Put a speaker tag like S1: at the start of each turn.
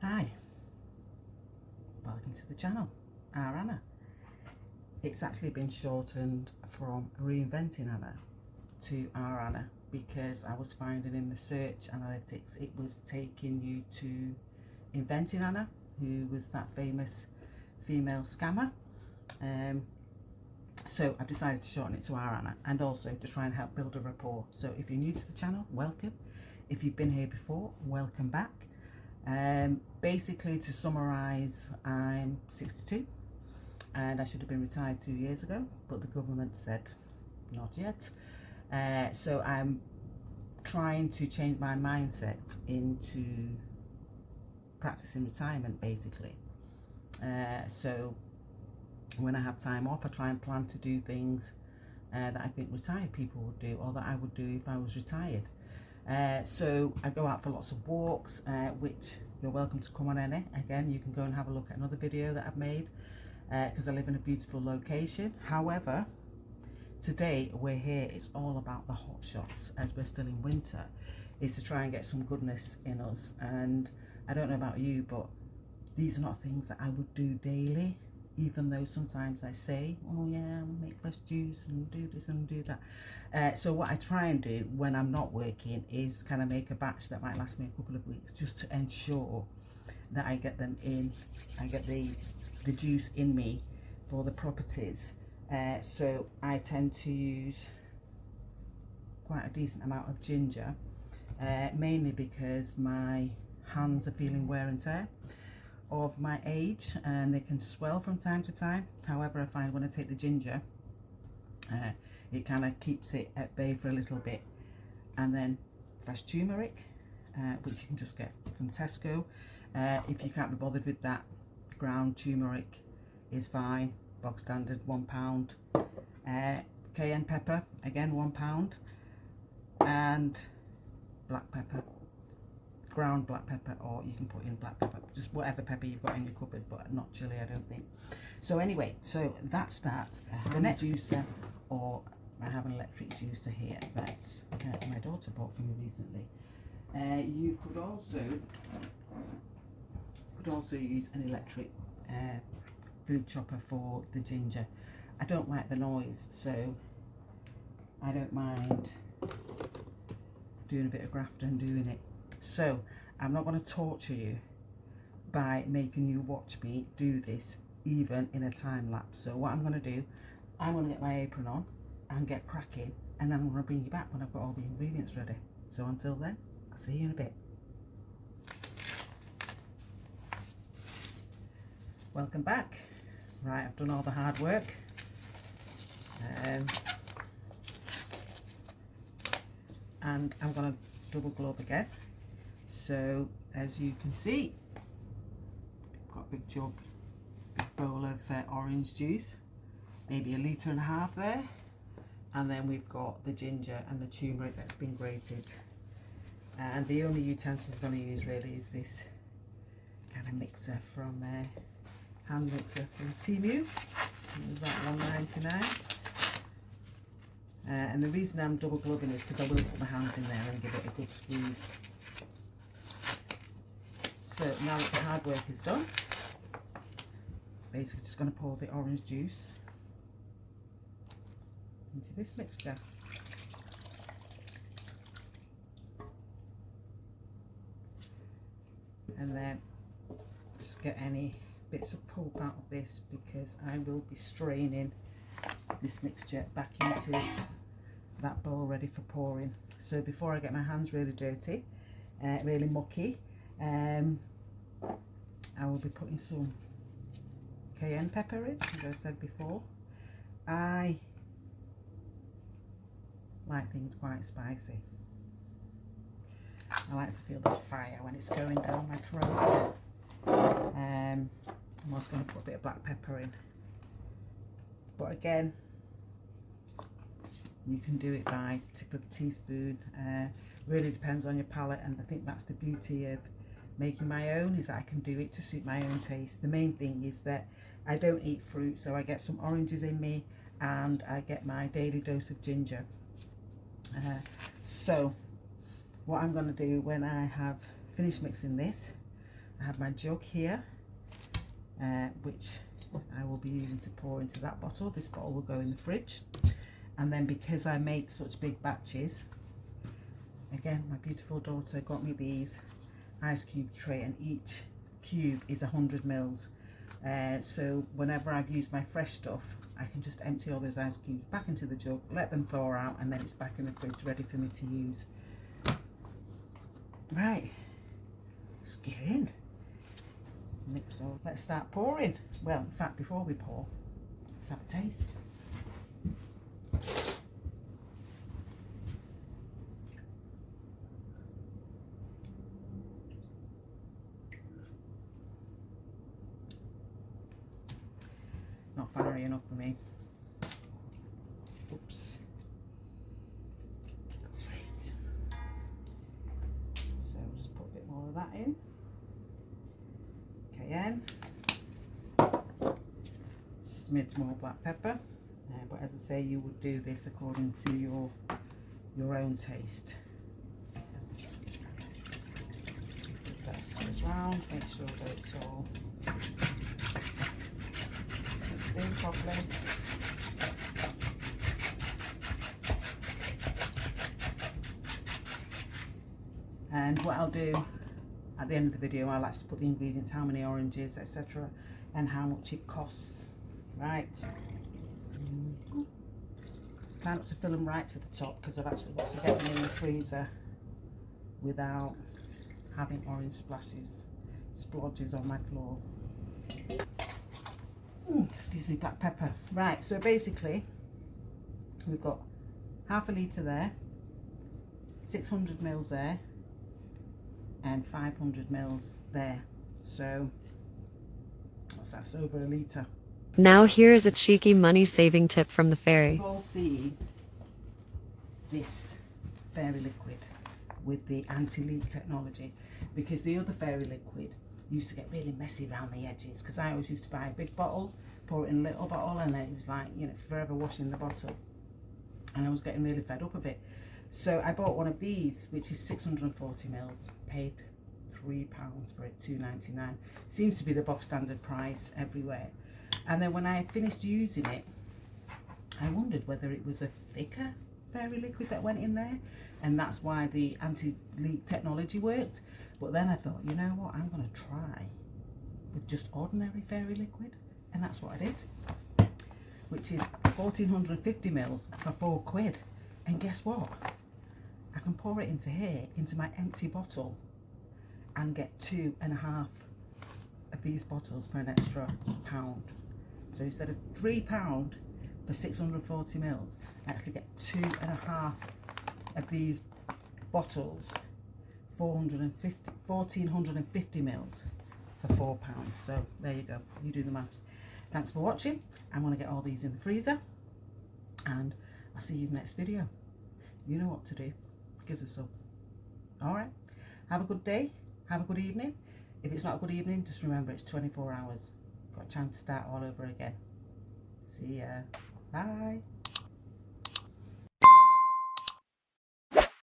S1: Hi, welcome to the channel, Our Anna. It's actually been shortened from Reinventing Anna to Our Anna because I was finding in the search analytics it was taking you to Inventing Anna, who was that famous female scammer. So I've decided to shorten it to Our Anna, and also to try and help build a rapport. So if you're new to the channel, welcome. If you've been here before, welcome back. Basically, to summarise, I'm 62 and I should have been retired 2 years ago, but the government said not yet. So I'm trying to change my mindset into practicing retirement, basically. So when I have time off, I try and plan to do things that I think retired people would do, or that I would do if I was retired. So I go out for lots of walks, which you're welcome to come on any. Again, you can go and have a look at another video that I've made, because I live in a beautiful location. However, today we're here, it's all about the hot shots, as we're still in winter, is to try and get some goodness in us. And I don't know about you, but these are not things that I would do daily, even though sometimes I say, oh yeah, we'll make fresh juice and do this and do that. So what I try and do when I'm not working is kind of make a batch that might last me a couple of weeks, just to ensure that I get them in, I get the juice in me for the properties. So I tend to use quite a decent amount of ginger, mainly because my hands are feeling wear and tear of my age, and they can swell from time to time. However, I find when I take the ginger, it kind of keeps it at bay for a little bit. And then fresh turmeric, which you can just get from Tesco. If you can't be bothered with that, ground turmeric is fine, bog standard, £1. Cayenne pepper, again £1, and black pepper, ground black pepper, or you can put in black pepper, just whatever pepper you've got in your cupboard, but not chili, I don't think. So anyway, so that's that. The next juicer, or I have an electric juicer here that my daughter bought for me recently. You could also use an electric food chopper for the ginger. I don't like the noise, so I don't mind doing a bit of graft and doing it. So I'm not going to torture you by making you watch me do this, even in a time lapse. So what I'm going to do, I'm going to get my apron on and get cracking, and then I'm going to bring you back when I've got all the ingredients ready. So until then, I'll see you in a bit. Welcome back. Right, I've done all the hard work. And I'm going to double glove again. So as you can see, I've got a big jug, big bowl of orange juice, maybe 1.5 litres there. And then we've got the ginger and the turmeric that's been grated. And the only utensil I'm going to use really is this kind of mixer from hand mixer from Temu. It's about £1.99. And the reason I'm double gloving is because I will put my hands in there and give it a good squeeze. So now that the hard work is done, basically just going to pour the orange juice into this mixture. And then just get any bits of pulp out of this, because I will be straining this mixture back into that bowl ready for pouring. So before I get my hands really dirty, really mucky, I will be putting some cayenne pepper in, as I said before. I like things quite spicy. I like to feel the fire when it's going down my throat. I'm also going to put a bit of black pepper in. But again, you can do it by tip of a teaspoon. Really depends on your palate, and I think that's the beauty of making my own, is that I can do it to suit my own taste. The main thing is that I don't eat fruit, so I get some oranges in me, and I get my daily dose of ginger. So what I'm going to do when I have finished mixing this, I have my jug here, which I will be using to pour into that bottle. This bottle will go in the fridge. And then because I make such big batches, again, my beautiful daughter got me these ice cube tray, and each cube is 100 mils. So whenever I've used my fresh stuff, I can just empty all those ice cubes back into the jug, let them thaw out, and then it's back in the fridge ready for me to use. Right, let's get in. Mix all. Let's start pouring. Well, in fact, before we pour, let's have a taste. Not fiery enough for me. Oops. Right. So we'll just put a bit more of that in. Cayenne. Smidge more black pepper. But as I say, you would do this according to your own taste. That goes round. Make sure that it's all mixed in properly. And what I'll do at the end of the video, I'll actually put the ingredients, how many oranges, etc., and how much it costs. Right. Try not to fill them right to the top, because I've actually got to get them in the freezer without having orange splodges on my floor. Excuse me, black pepper. Right, so basically we've got half a litre there, 600 mils there, and 500 mils there. So what's that? That's over a litre.
S2: Now here is a cheeky money-saving tip from the fairy.
S1: You've all seen this fairy liquid with the anti-leak technology, because the other fairy liquid used to get really messy around the edges, because I always used to buy a big bottle, pour it in a little bottle, and then it was like, you know, forever washing the bottle, and I was getting really fed up of it. So I bought one of these, which is 640 mils, paid £3 for it, £2.99. Seems to be the box standard price everywhere. And then when I finished using it, I wondered whether it was a thicker fairy liquid that went in there, and that's why the anti-leak technology worked. But then I thought, you know what, I'm going to try with just ordinary fairy liquid, and that's what I did, which is 1450 mils for £4. And guess what? I can pour it into here, into my empty bottle, and get 2.5 of these bottles for an extra £1. So instead of £3 for 640 mils, I actually get 2.5 of these bottles, 1450 mils for £4. So there you go, you do the maths. Thanks for watching. I'm going to get all these in the freezer, and I'll see you in the next video. You know what to do. Give us a sub. Alright, have a good day, have a good evening. If it's not a good evening, just remember it's 24 hours. Got a chance to start all over again. See ya. Bye.